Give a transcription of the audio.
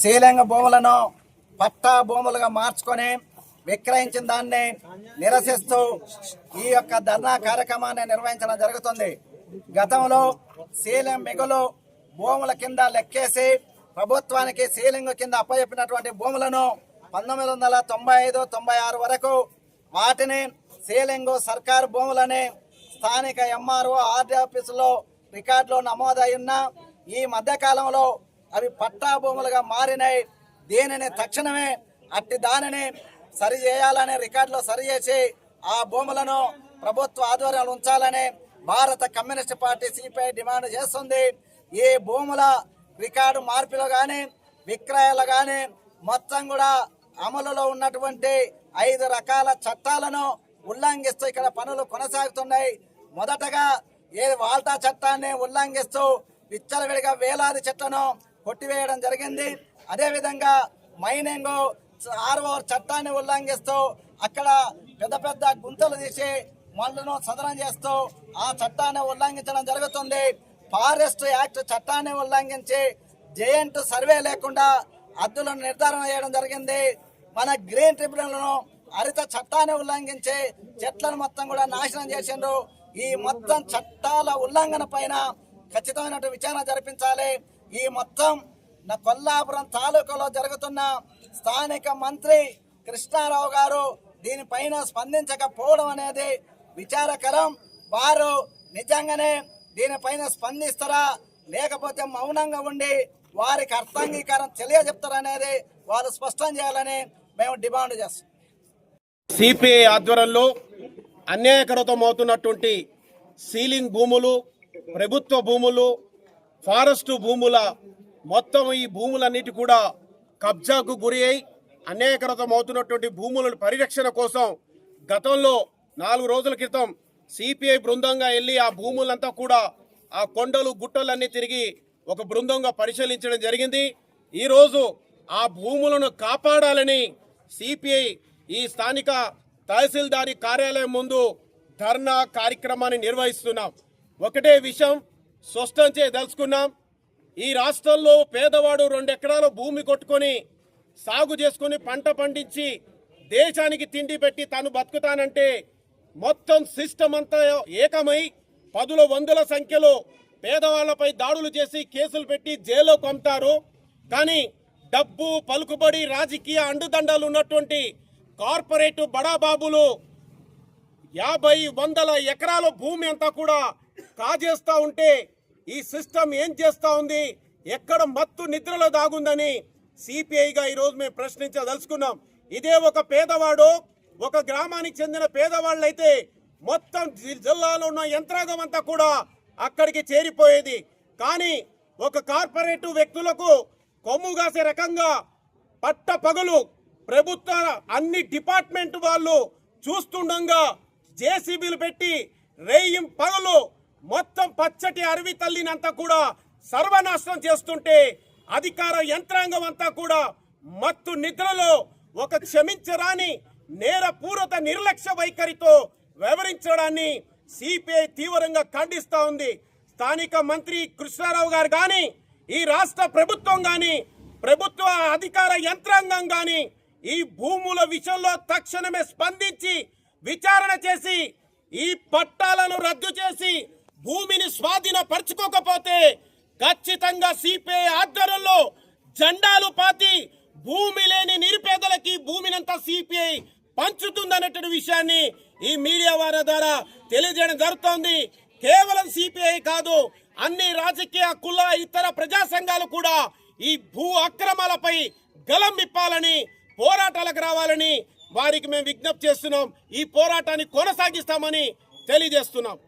శ్రీలంగ భూములను పట్టా భూములుగా మార్చుకొని విక్రయించిన దాన్ని నిరసిస్తూ ఈ యొక్క ధర్నా కార్యక్రమాన్ని నిర్వహించడం జరుగుతుంది. గతంలో సీలింగ్ మిగులు భూముల కింద లెక్కేసి ప్రభుత్వానికి సీలింగ్ కింద అప్పచెప్పినటువంటి భూములను 1995-96 వరకు వాటిని సీలింగ్ సర్కారు భూములని స్థానిక ఎంఆర్ఓ ఆర్డీ ఆఫీసులో రికార్డులో నమోదైన ఈ మధ్యకాలంలో అవి పట్టా భూములుగా మారినాయి. దీనిని తక్షణమే అట్టి దానిని సరి చేయాలని రికార్డులో సరిచేసి ఆ భూములను ప్రభుత్వ ఆధ్వర్యంలో ఉంచాలని భారత కమ్యూనిస్ట్ పార్టీ సిపిఐ డిమాండ్ చేస్తుంది. ఈ భూముల రికార్డు మార్పులు కానీ విక్రయాలు కానీ మొత్తం కూడా అమలులో ఉన్నటువంటి 5 రకాల చట్టాలను ఉల్లంఘిస్తూ ఇక్కడ పనులు కొనసాగుతున్నాయి. మొదటగా వాల్టా చట్టాన్ని ఉల్లంఘిస్తూ విచ్చలవిడిగా వేలాది చెట్లను కొట్టివేయడం జరిగింది. అదేవిధంగా మైనింగ్ RO చట్టాన్ని ఉల్లంఘిస్తూ అక్కడ పెద్ద పెద్ద గుంతలు తీసి మళ్ళను సదనం చేస్తూ ఆ చట్టాన్ని ఉల్లంఘించడం జరుగుతుంది. ఫారెస్ట్ యాక్ట్ చట్టాన్ని ఉల్లంఘించి జెయింట్ సర్వే లేకుండా హద్దులను నిర్ధారణ చేయడం జరిగింది. మన గ్రీన్ ట్రిబ్యునల్ను హరిత చట్టాన్ని ఉల్లంఘించి చెట్లను మొత్తం కూడా నాశనం చేసిండ్రు. ఈ మొత్తం చట్టాల ఉల్లంఘన పైన ఖచ్చితమైన విచారణ జరిపించాలి. ఈ మొత్తం కొల్లాపురం తాలూకాలో జరుగుతున్న స్థానిక మంత్రి కృష్ణారావు గారు దీనిపైన స్పందించకపోవడం అనేది విచారకరం. వారు నిజంగానే దీనిపైన స్పందిస్తారా లేకపోతే మౌనంగా ఉండి వారికి అర్థాంగీకారం తెలియజెప్తారనేది వారు స్పష్టం చేయాలని మేము డిమాండ్ చేస్తాం. సిపిఐ ఆధ్వర్యంలో అన్యాయకరతం అవుతున్నటువంటి సీలింగ్ భూములు, ప్రభుత్వ భూములు, ఫారెస్టు భూముల మొత్తం ఈ భూములన్నిటి కూడా కబ్జాకు గురి అయి అన్యాయకరతం అవుతున్నటువంటి భూముల పరిరక్షణ కోసం గతంలో 4 రోజుల క్రితం సిపిఐ బృందంగా వెళ్ళి ఆ భూములంతా కూడా ఆ కొండలు గుట్టలన్నీ తిరిగి ఒక బృందంగా పరిశీలించడం జరిగింది. ఈరోజు ఆ భూములను కాపాడాలని సిపిఐ ఈ స్థానిక తహసీల్దారి కార్యాలయం ముందు ధర్నా కార్యక్రమాన్ని నిర్వహిస్తున్నాం. ఒకటే విషయం స్పష్టం చేయదలుచుకున్నాం. ఈ రాష్ట్రంలో పేదవాడు 2 ఎకరాల భూమి కొట్టుకొని సాగు చేసుకుని పంట పండించి దేశానికి తిండి పెట్టి తాను బతుకుతానంటే మొత్తం సిస్టమ్ అంతా ఏకమై 10,100 సంఖ్యలో పేదవాళ్లపై దాడులు చేసి కేసులు పెట్టి జైల్లో పంపుతారు. కానీ డబ్బు, పలుకుబడి, రాజకీయ అండుదండాలు ఉన్నటువంటి కార్పొరేట్ బడాబాబులు 50-100 ఎకరాల భూమి అంతా కూడా కాజేస్తా ఉంటే ఈ సిస్టమ్ ఏం చేస్తా ఉంది, ఎక్కడ మత్తు నిద్రలో దాగుందని సిపిఐగా ఈరోజు మేము ప్రశ్నించదలుచుకున్నాం. ఇదే ఒక పేదవాడు, ఒక గ్రామానికి చెందిన పేదవాళ్ళైతే మొత్తం జిల్లాలో ఉన్న యంత్రాంగం అంతా కూడా అక్కడికి చేరిపోయేది. కానీ ఒక కార్పొరేట్ వ్యక్తులకు కొమ్ముగాసే రకంగా పట్ట పగలు ప్రభుత్వ అన్ని డిపార్ట్మెంట్ వాళ్ళు చూస్తుండగా జేసీబీలు పెట్టి రేయిం పగలు మొత్తం పచ్చటి అరవి తల్లినంతా కూడా సర్వనాశనం చేస్తుంటే అధికార యంత్రాంగం అంతా కూడా మత్తు నిద్రలో ఒక క్షమించరాని నేరపూరిత నిర్లక్ష్య వైఖరితో వ్యవహరించడాన్ని సిపిఐ తీవ్రంగా ఖండిస్తా ఉంది. స్థానిక మంత్రి కృష్ణారావు గారు కానీ, ఈ రాష్ట్ర ప్రభుత్వం కానీ, ప్రభుత్వ అధికార యంత్రాంగం కానీ ఈ భూముల విషయంలో తక్షణమే స్పందించి విచారణ చేసి ఈ పట్టాలను రద్దు చేసి భూమిని స్వాధీనపరచుకోకపోతే ఖచ్చితంగా సిపిఐ ఆధ్వర్యంలో జెండాలు పాతి భూమి లేని నిరుపేదలకి భూమినంతా సిపిఐ పంచుతుందనేటువంటి విషయాన్ని ఈ మీడియా వారి ద్వారా తెలియజేయడం జరుగుతోంది. కేవలం సిపిఐ కాదు, అన్ని రాజకీయ కుల ఇతర ప్రజా సంఘాలు కూడా ఈ భూ అక్రమాలపై గలం విప్పాలని, పోరాటాలకు రావాలని వారికి మేము విజ్ఞప్తి చేస్తున్నాం. ఈ పోరాటాన్ని కొనసాగిస్తామని తెలియజేస్తున్నాం.